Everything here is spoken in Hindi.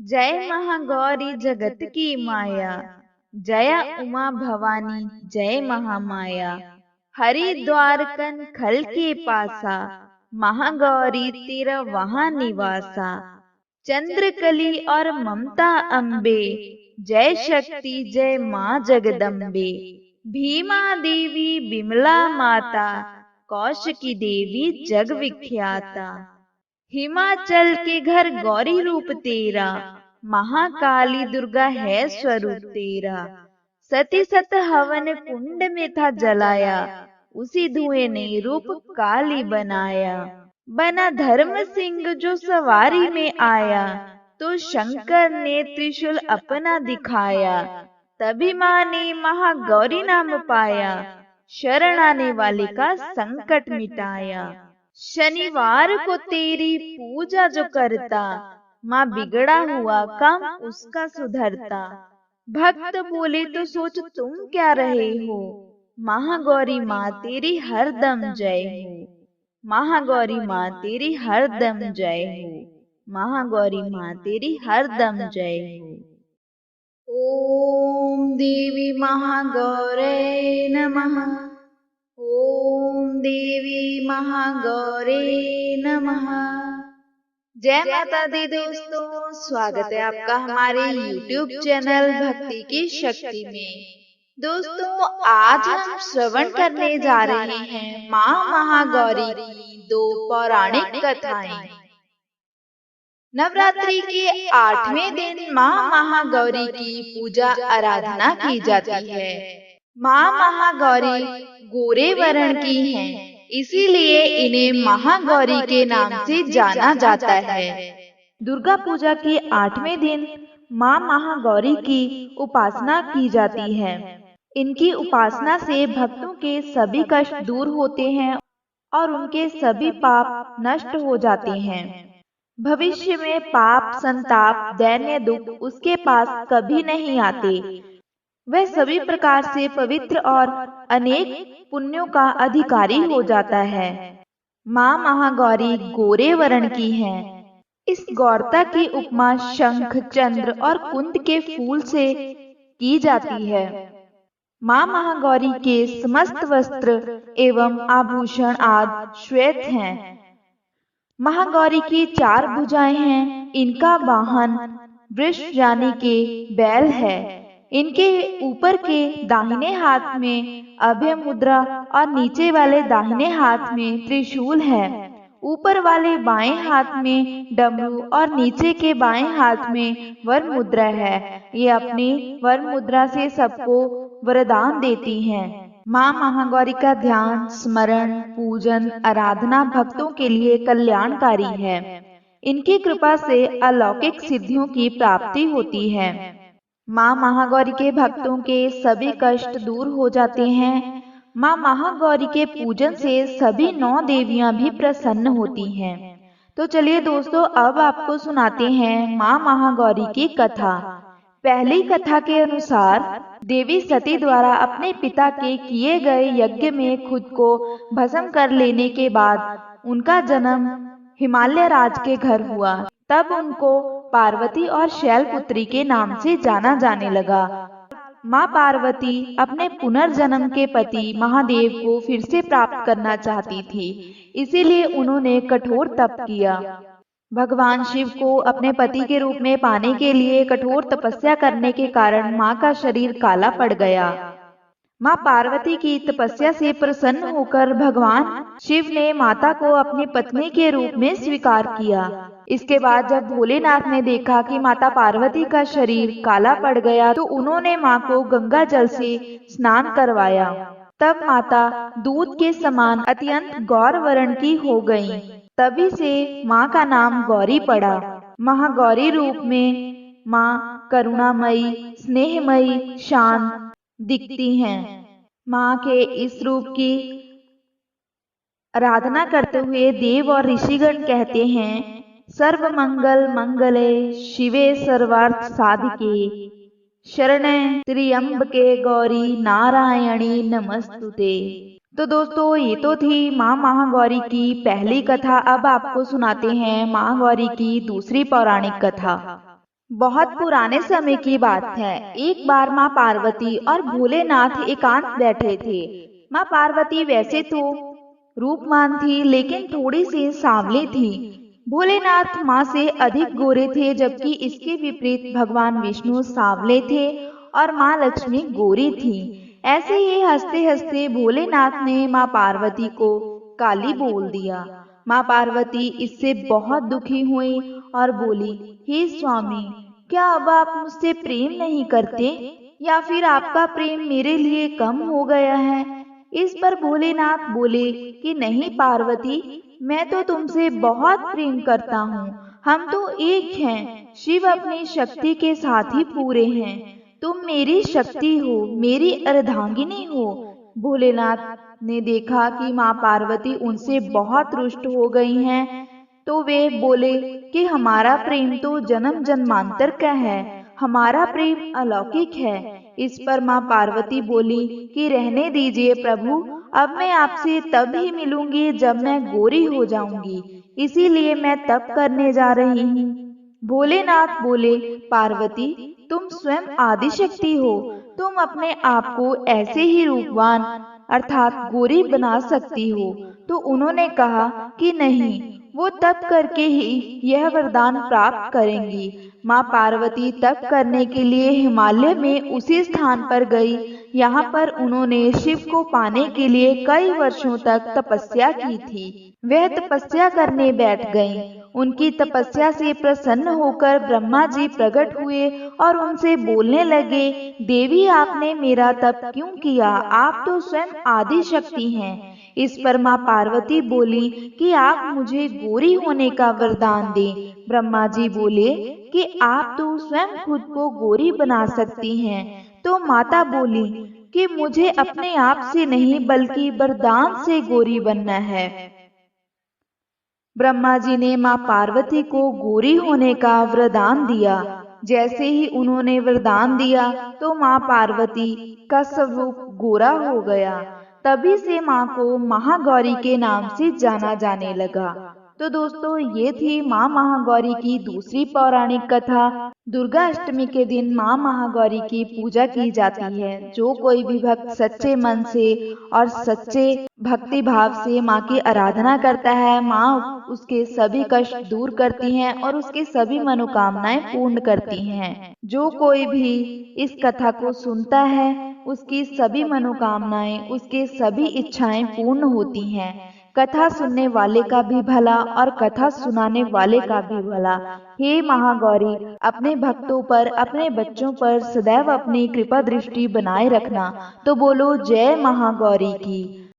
जय महागौरी जगत की माया, जया उमा भवानी जय महामाया। हरिद्वार कन खल के पासा, महागौरी तेरा वहाँ निवासा। चंद्रकली और ममता अम्बे, जय शक्ति जय माँ जगदम्बे। भीमा देवी बिमला माता, कौशिकी देवी जग विख्याता। हिमाचल के घर गौरी रूप तेरा, महाकाली दुर्गा है स्वरूप तेरा। सती सत हवन कुंड में था जलाया, उसी धुएं ने रूप काली बनाया। बना धर्म सिंह जो सवारी में आया, तो शंकर ने त्रिशूल अपना दिखाया। तभी माँ ने महागौरी नाम पाया, शरण आने वाले का संकट मिटाया। शनिवार को तेरी पूजा जो करता, माँ बिगड़ा हुआ काम उसका सुधरता। भक्त बोले तो सोच तुम क्या रहे हो, महागौरी माँ तेरी हरदम जय हो। महागौरी माँ तेरी हरदम जय हो, महागौरी माँ तेरी हरदम जय हो। ओम देवी महागौरे नमः। ओम देवी महागौरे नमः। जय माता दी दोस्तों, स्वागत है आपका हमारे YouTube चैनल भक्ति की शक्ति में। दोस्तों आज हम श्रवण करने जा रहे हैं माँ महागौरी की दो पौराणिक कथाएं। नवरात्रि के 8वें दिन माँ महागौरी की पूजा आराधना की जाती है। माँ महागौरी गोरे वर्ण की हैं, इसीलिए इन्हें महागौरी के नाम से जाना जाता है। दुर्गा पूजा के 8वें दिन माँ महागौरी की उपासना की जाती है। इनकी उपासना से भक्तों के सभी कष्ट दूर होते हैं और उनके सभी पाप नष्ट हो जाते हैं। भविष्य में पाप, संताप, दैन्य दुख उसके पास कभी नहीं आते। वह सभी प्रकार से पवित्र और अनेक पुण्यों का अधिकारी हो जाता है। माँ महागौरी गोरे वर्ण की हैं। इस गौरता की उपमा शंख, चंद्र और कुंद के फूल से की जाती है। माँ महागौरी के समस्त वस्त्र एवं आभूषण आदि श्वेत हैं। महागौरी की 4 भुजाएं हैं। इनका वाहन वृष यानी के बैल है। इनके ऊपर के दाहिने हाथ में अभय मुद्रा और नीचे वाले दाहिने हाथ में त्रिशूल है। ऊपर वाले बाएं हाथ में डमरू और नीचे के बाएं हाथ में वर मुद्रा है। ये अपनी वर मुद्रा से सबको वरदान देती हैं। माँ महागौरी का ध्यान, स्मरण, पूजन, आराधना भक्तों के लिए कल्याणकारी है। इनकी कृपा से अलौकिक सिद्धियों की प्राप्ति होती है। माँ महागौरी के भक्तों के सभी कष्ट दूर हो जाते हैं। माँ महागौरी के पूजन से सभी 9 देवियां भी प्रसन्न होती हैं। तो चलिए दोस्तों, अब आपको सुनाते हैं माँ महागौरी की कथा। पहली कथा के अनुसार देवी सती द्वारा अपने पिता के किए गए यज्ञ में खुद को भस्म कर लेने के बाद उनका जन्म हिमालय राज के घर हुआ। तब उनको पार्वती और शैलपुत्री के नाम से जाना जाने लगा। माँ पार्वती अपने पुनर्जन्म के पति महादेव को फिर से प्राप्त करना चाहती थी, इसीलिए उन्होंने कठोर तप किया। भगवान शिव को अपने पति के रूप में पाने के लिए कठोर तपस्या करने के कारण माँ का शरीर काला पड़ गया। माँ पार्वती की तपस्या से प्रसन्न होकर भगवान शिव ने माता को अपनी पत्नी के रूप में स्वीकार किया। इसके बाद जब भोलेनाथ ने देखा कि माता पार्वती का शरीर काला पड़ गया, तो उन्होंने माँ को गंगा जल से स्नान करवाया। तब माता दूध के समान अत्यंत गौर वर्ण की हो गईं। तभी से माँ का नाम गौरी पड़ा। महागौरी रूप में माँ करुणामयी, स्नेहमयी, शांत दिखती हैं। माँ के इस रूप की आराधना करते हुए देव और ऋषिगण कहते हैं, सर्व मंगल मंगले शिवे सर्वार्थ साधिके, शरणे त्र्यंबके गौरी नारायणी नमस्तुते। तो दोस्तों, ये तो थी माँ महागौरी की पहली कथा। अब आपको सुनाते हैं माँ गौरी की दूसरी पौराणिक कथा। बहुत पुराने समय की बात है। एक बार माँ पार्वती और भोलेनाथ एकांत बैठे थे। माँ पार्वती वैसे तो रूपवान थी, लेकिन थोड़ी सी सांवली थी। भोलेनाथ माँ से अधिक गोरे थे, जबकि इसके विपरीत भगवान विष्णु सांवले थे और माँ लक्ष्मी गोरी थी। ऐसे ही हंसते हंसते भोलेनाथ ने माँ पार्वती को काली बोल दिया। माँ पार्वती इससे बहुत दुखी हुई और बोली, हे स्वामी, क्या अब आप मुझसे प्रेम नहीं करते, या फिर आपका प्रेम मेरे लिए कम हो गया है? इस पर भोलेनाथ बोले कि नहीं पार्वती, मैं तो तुमसे बहुत प्रेम करता हूँ। हम तो एक हैं। शिव अपनी शक्ति के साथ ही पूरे हैं। तुम मेरी शक्ति हो, मेरी अर्धांगिनी हो। भोलेनाथ ने देखा कि माँ पार्वती उनसे बहुत रुष्ट हो गई हैं, तो वे बोले कि हमारा प्रेम तो जन्म जन्मांतर का है, हमारा प्रेम अलौकिक है। इस पर माँ पार्वती बोली कि रहने दीजिए प्रभु, अब मैं आपसे तब ही मिलूंगी जब मैं गोरी हो जाऊंगी, इसीलिए मैं तप करने जा रही हूँ। भोलेनाथ बोले, पार्वती, तुम स्वयं आदि शक्ति हो, तुम अपने आप को ऐसे ही रूपवान अर्थात गोरी बना सकती हो। तो उन्होंने कहा कि नहीं, वो तप करके ही यह वरदान प्राप्त करेंगी। माँ पार्वती तप करने के लिए हिमालय में उसी स्थान पर गई। यहाँ पर उन्होंने शिव को पाने के लिए कई वर्षों तक तपस्या की थी। वह तपस्या करने बैठ गईं। उनकी तपस्या से प्रसन्न होकर ब्रह्मा जी प्रकट हुए और उनसे बोलने लगे, देवी, आपने मेरा तप क्यों किया? आप तो स्वयं आदि शक्ति हैं। इस पर माँ पार्वती बोली कि आप मुझे गोरी होने का वरदान दें। ब्रह्मा जी बोले कि आप तो स्वयं खुद को गोरी बना सकती हैं। तो माता बोली कि मुझे अपने आप से नहीं बल्कि वरदान से गोरी बनना है। ब्रह्मा जी ने माँ पार्वती को गोरी होने का वरदान दिया। जैसे ही उन्होंने वरदान दिया तो माँ पार्वती का स्वरूप गोरा हो गया। तभी से माँ को महागौरी के नाम से जाना जाने लगा। तो दोस्तों, ये थी माँ महागौरी की दूसरी पौराणिक कथा। दुर्गा अष्टमी के दिन माँ महागौरी की पूजा की जाती है। जो कोई भी भक्त सच्चे मन से और सच्चे भक्ति भाव से माँ की आराधना करता है, माँ उसके सभी कष्ट दूर करती हैं और उसके सभी मनोकामनाएं पूर्ण करती हैं। जो कोई भी इस कथा को सुनता है, उसकी सभी मनोकामनाएं, उसके सभी इच्छाएं पूर्ण होती हैं। कथा सुनने वाले का भी भला और कथा सुनाने वाले का भी भला। हे महागौरी, अपने भक्तों पर, अपने बच्चों पर सदैव अपनी कृपा दृष्टि बनाए रखना। तो बोलो जय महागौरी की।